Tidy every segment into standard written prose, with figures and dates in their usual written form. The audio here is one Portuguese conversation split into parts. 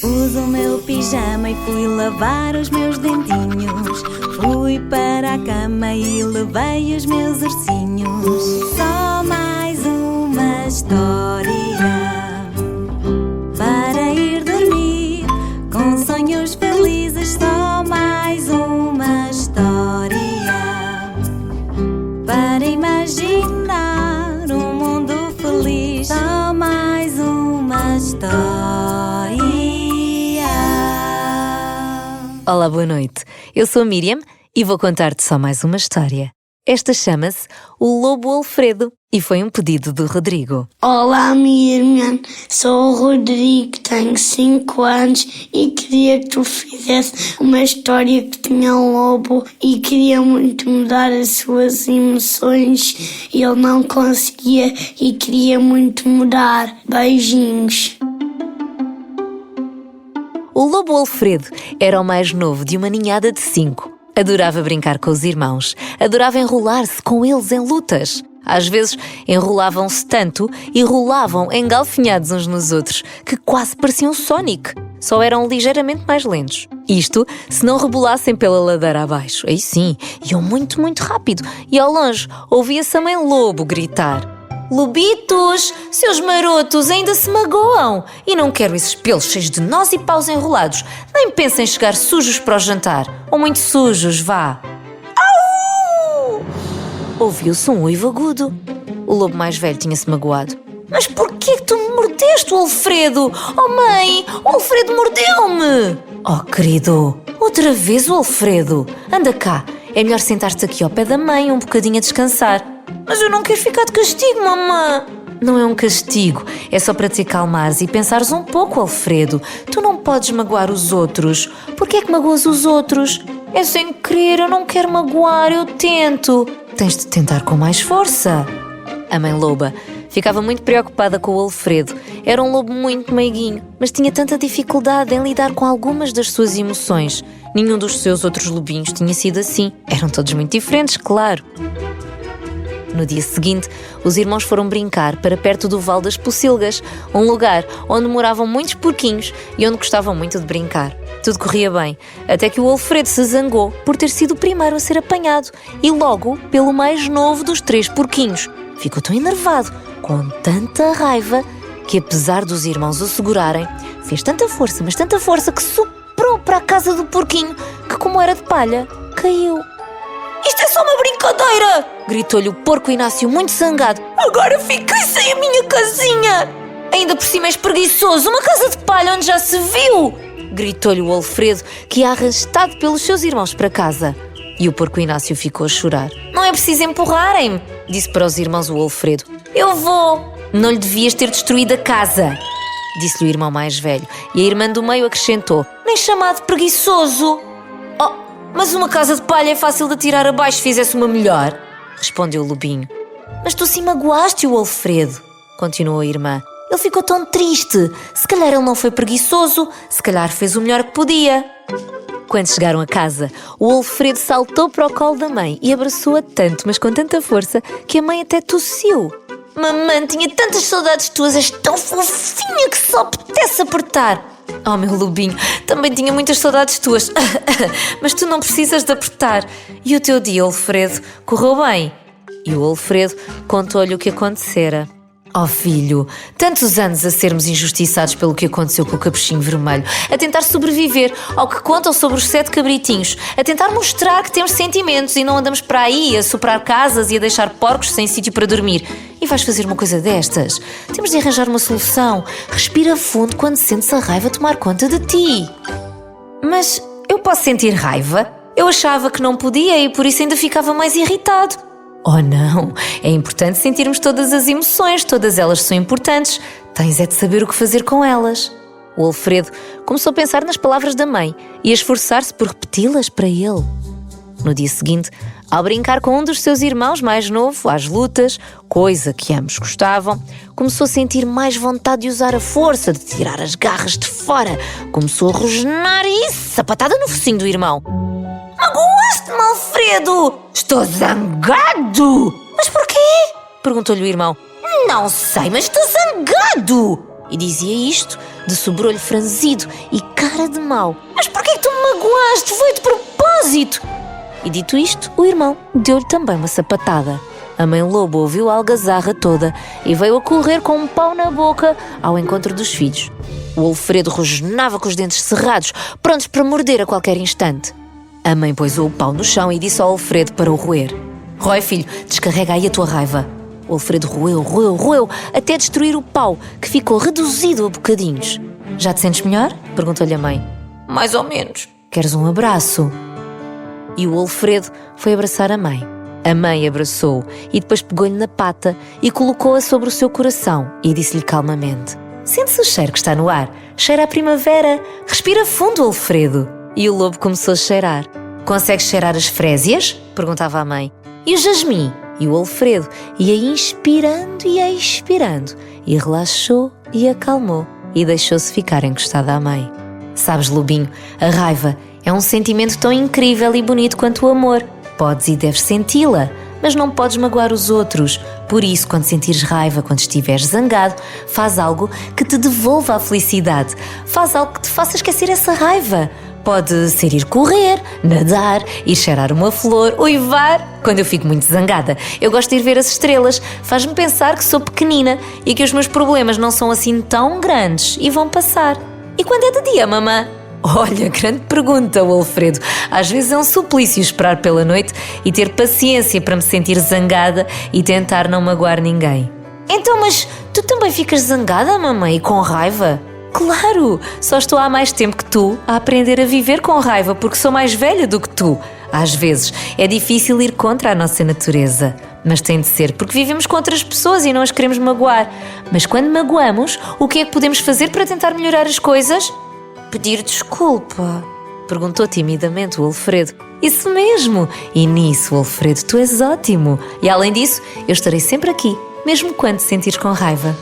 Pus o meu pijama e fui lavar os meus dentinhos. Fui para a cama e levei os meus ursinhos. Só mais uma história para ir dormir com sonhos felizes. Só mais uma história para imaginar um mundo feliz. Só mais uma história. Olá, boa noite. Eu sou a Miriam e vou contar-te só mais uma história. Esta chama-se O Lobo Alfredo e foi um pedido do Rodrigo. Olá, Miriam. Sou o Rodrigo, tenho 5 anos e queria que tu fizesse uma história que tinha um lobo e queria muito mudar as suas emoções e ele não conseguia e queria muito mudar. Beijinhos. O Lobo Alfredo era o mais novo de uma ninhada de 5. Adorava brincar com os irmãos, adorava enrolar-se com eles em lutas. Às vezes enrolavam-se tanto e rolavam engalfinhados uns nos outros que quase pareciam Sonic. Só eram ligeiramente mais lentos. Isto se não rebolassem pela ladeira abaixo. Aí sim, iam muito, muito rápido. E ao longe ouvia-se a mãe Lobo gritar: "Lobitos, seus marotos ainda se magoam! E não quero esses pelos cheios de nós e paus enrolados. Nem pensem em chegar sujos para o jantar. Ou muito sujos, vá!" Au! Ouviu-se um uivo agudo. O lobo mais velho tinha-se magoado. "Mas porquê que tu me mordeste, Alfredo? Oh mãe, o Alfredo mordeu-me!" "Oh querido, outra vez o Alfredo? Anda cá, é melhor sentar-te aqui ao pé da mãe um bocadinho a descansar." "Mas eu não quero ficar de castigo, mamã." "Não é um castigo, é só para te acalmares e pensares um pouco, Alfredo. Tu não podes magoar os outros. Porquê é que magoas os outros?" "É sem querer, eu não quero magoar, eu tento." "Tens de tentar com mais força." A mãe loba ficava muito preocupada com o Alfredo. Era um lobo muito meiguinho, mas tinha tanta dificuldade em lidar com algumas das suas emoções. Nenhum dos seus outros lobinhos tinha sido assim. Eram todos muito diferentes, claro. No dia seguinte, os irmãos foram brincar para perto do Val das Pocilgas, um lugar onde moravam muitos porquinhos e onde gostavam muito de brincar. Tudo corria bem, até que o Alfredo se zangou por ter sido o primeiro a ser apanhado e logo pelo mais novo dos 3 porquinhos. Ficou tão enervado, com tanta raiva, que apesar dos irmãos o segurarem, fez tanta força, mas tanta força que soprou para a casa do porquinho, que como era de palha, caiu. "Isto é só uma brincadeira!" gritou-lhe o porco Inácio muito zangado. "Agora fiquei sem a minha casinha! Ainda por cima és preguiçoso, uma casa de palha onde já se viu!" gritou-lhe o Alfredo, que ia arrastado pelos seus irmãos para casa. E o porco Inácio ficou a chorar. "Não é preciso empurrarem-me", disse para os irmãos o Alfredo. "Eu vou." "Não lhe devias ter destruído a casa", disse-lhe o irmão mais velho. E a irmã do meio acrescentou: "Nem chamado preguiçoso." "Oh, mas uma casa de palha é fácil de atirar abaixo se fizesse uma melhor", respondeu o lobinho. "Mas tu sim magoaste o Alfredo", continuou a irmã. "Ele ficou tão triste. Se calhar ele não foi preguiçoso, se calhar fez o melhor que podia." Quando chegaram a casa, o Alfredo saltou para o colo da mãe e abraçou-a tanto, mas com tanta força, que a mãe até tossiu. "Mamãe, tinha tantas saudades tuas, és tão fofinha que só apetece apertar." "Oh, meu lobinho, também tinha muitas saudades tuas." "Mas tu não precisas de apertar." "E o teu dia, Alfredo, correu bem?" E o Alfredo contou-lhe o que acontecera. "Oh filho, tantos anos a sermos injustiçados pelo que aconteceu com o capuchinho vermelho, a tentar sobreviver ao que contam sobre os 7 cabritinhos, a tentar mostrar que temos sentimentos e não andamos para aí a soprar casas e a deixar porcos sem sítio para dormir. E vais fazer uma coisa destas? Temos de arranjar uma solução. Respira fundo quando sentes a raiva tomar conta de ti." "Mas eu posso sentir raiva? Eu achava que não podia e por isso ainda ficava mais irritado." "Oh não, é importante sentirmos todas as emoções, todas elas são importantes. Tens é de saber o que fazer com elas." O Alfredo começou a pensar nas palavras da mãe e a esforçar-se por repeti-las para ele. No dia seguinte, ao brincar com um dos seus irmãos mais novo, às lutas, coisa que ambos gostavam, começou a sentir mais vontade de usar a força, de tirar as garras de fora. Começou a rosnar e sapatada no focinho do irmão. "Magoaste-me, Alfredo!" "Estou zangado!" "Mas porquê?" perguntou-lhe o irmão. "Não sei, mas estou zangado!" E dizia isto de sobrolho franzido e cara de mau. Mas porquê que tu me magoaste? Foi de propósito! E dito isto, o irmão deu-lhe também uma sapatada. A mãe lobo ouviu a algazarra toda e veio a correr com um pau na boca ao encontro dos filhos. O Alfredo rosnava com os dentes cerrados, prontos para morder a qualquer instante. A mãe pôs o pau no chão e disse ao Alfredo para o roer. Rói, filho, descarrega aí a tua raiva. O Alfredo roeu, até destruir o pau, que ficou reduzido a bocadinhos. Já te sentes melhor? Perguntou-lhe a mãe. Mais ou menos. Queres um abraço? E o Alfredo foi abraçar a mãe. A mãe abraçou-o e depois pegou-lhe na pata e colocou-a sobre o seu coração e disse-lhe calmamente: sente-se o cheiro que está no ar, cheira a primavera, respira fundo, Alfredo. E o lobo começou a cheirar. Consegues cheirar as frésias? Perguntava a mãe. E o jasmim? E o Alfredo ia inspirando e expirando e relaxou e acalmou e deixou-se ficar encostado à mãe. Sabes, lobinho, a raiva é um sentimento tão incrível e bonito quanto o amor. Podes e deves senti-la, mas não podes magoar os outros. Por isso, quando sentires raiva, quando estiveres zangado, faz algo que te devolva a felicidade. Faz algo que te faça esquecer essa raiva. Pode ser ir correr, nadar, ir cheirar uma flor, uivar. Quando eu fico muito zangada, eu gosto de ir ver as estrelas. Faz-me pensar que sou pequenina e que os meus problemas não são assim tão grandes e vão passar. E quando é de dia, mamã? Olha, grande pergunta, o Alfredo. Às vezes é um suplício esperar pela noite e ter paciência para me sentir zangada e tentar não magoar ninguém. Então, mas tu também ficas zangada, mamãe, e com raiva? Claro! Só estou há mais tempo que tu a aprender a viver com raiva porque sou mais velha do que tu. Às vezes é difícil ir contra a nossa natureza, mas tem de ser porque vivemos com outras pessoas e não as queremos magoar. Mas quando magoamos, o que é que podemos fazer para tentar melhorar as coisas? Pedir desculpa, perguntou timidamente o Alfredo. Isso mesmo! E nisso, Alfredo, tu és ótimo. E além disso, eu estarei sempre aqui, mesmo quando te sentires com raiva.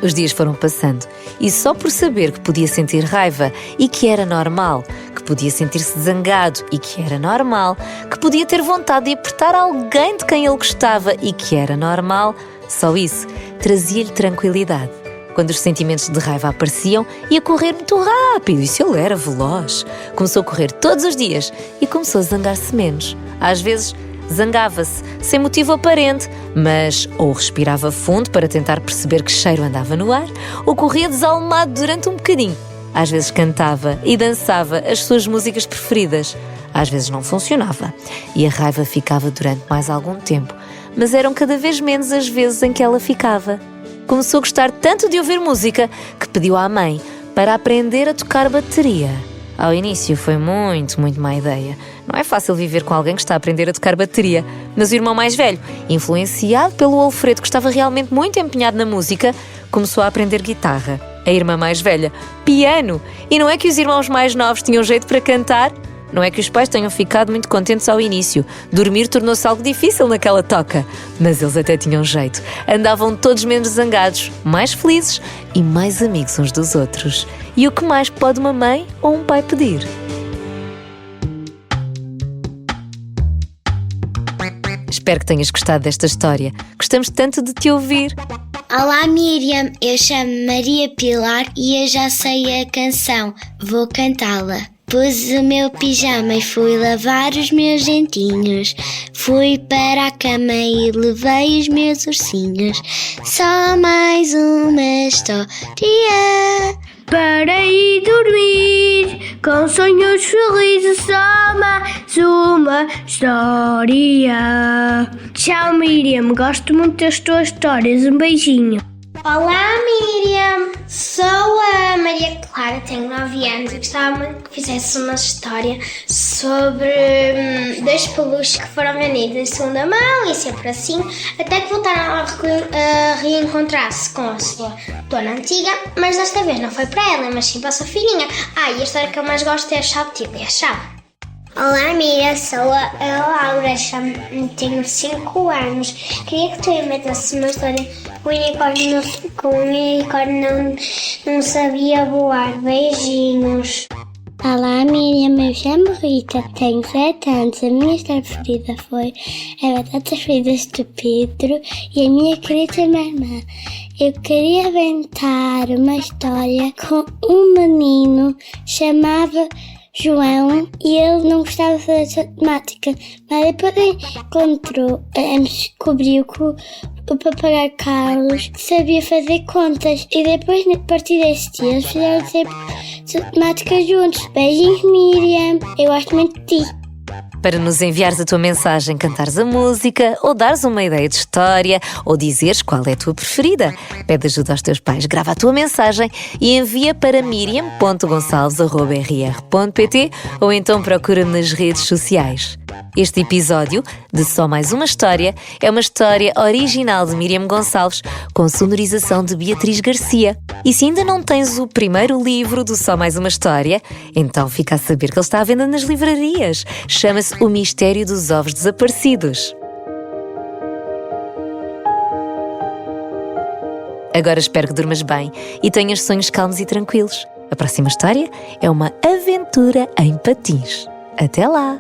Os dias foram passando e só por saber que podia sentir raiva e que era normal, que podia sentir-se zangado e que era normal, que podia ter vontade de apertar alguém de quem ele gostava e que era normal, só isso trazia-lhe tranquilidade. Quando os sentimentos de raiva apareciam, ia correr muito rápido e se ele era veloz. Começou a correr todos os dias e começou a zangar-se menos. Às vezes, zangava-se, sem motivo aparente, mas ou respirava fundo para tentar perceber que cheiro andava no ar, ou corria desalmado durante um bocadinho. Às vezes cantava e dançava as suas músicas preferidas. Às vezes não funcionava e a raiva ficava durante mais algum tempo, mas eram cada vez menos as vezes em que ela ficava. Começou a gostar tanto de ouvir música que pediu à mãe para aprender a tocar bateria. Ao início foi muito má ideia. Não é fácil viver com alguém que está a aprender a tocar bateria. Mas o irmão mais velho, influenciado pelo Alfredo, que estava realmente muito empenhado na música, começou a aprender guitarra. A irmã mais velha, piano. E não é que os irmãos mais novos tinham jeito para cantar? Não é que os pais tenham ficado muito contentes ao início. Dormir tornou-se algo difícil naquela toca. Mas eles até tinham jeito. Andavam todos menos zangados, mais felizes e mais amigos uns dos outros. E o que mais pode uma mãe ou um pai pedir? Espero que tenhas gostado desta história. Gostamos tanto de te ouvir. Olá Miriam, eu chamo Maria Pilar e eu já sei a canção. Vou cantá-la. Pus o meu pijama e fui lavar os meus dentinhos. Fui para a cama e levei os meus ursinhos. Só mais uma história para ir dormir com sonhos felizes. Só mais uma história. Tchau Miriam, gosto muito das tuas histórias. Um beijinho. Olá Miriam, sou a Maria Clara, tenho 9 anos e gostava muito que fizesse uma história sobre 2 peluches que foram vendidos em segunda mão e sempre assim, até que voltaram a reencontrar-se com a sua dona antiga, mas desta vez não foi para ela, mas sim para a sua filhinha. E a história que eu mais gosto é a chave de Tilly, a chave. Olá Miriam, sou a Laura, tenho 5 anos. Queria que tu inventasses uma história com um unicórnio não sabia voar. Beijinhos. Olá, Miriam, eu chamo Rita, tenho 7 anos. A minha história preferida foi As Batatas Fritas de Pedro e a minha querida irmã. Eu queria inventar uma história com um menino chamado João e ele não gostava de fazer matemática, mas depois descobriu que o papagaio Carlos sabia fazer contas e depois, a partir desse dia, eles fizeram sempre matemática juntos. Beijinhos, Miriam, eu gosto muito de ti. Para nos enviares a tua mensagem, cantares a música, ou dares uma ideia de história, ou dizeres qual é a tua preferida. Pede ajuda aos teus pais, grava a tua mensagem e envia para miriam.gonçalves@rr.pt ou então procura-me nas redes sociais. Este episódio de Só Mais Uma História é uma história original de Miriam Gonçalves com sonorização de Beatriz Garcia. E se ainda não tens o primeiro livro do Só Mais Uma História, então fica a saber que ele está à venda nas livrarias. Chama-se O Mistério dos Ovos Desaparecidos. Agora espero que durmas bem e tenhas sonhos calmos e tranquilos. A próxima história é uma aventura em patins. Até lá!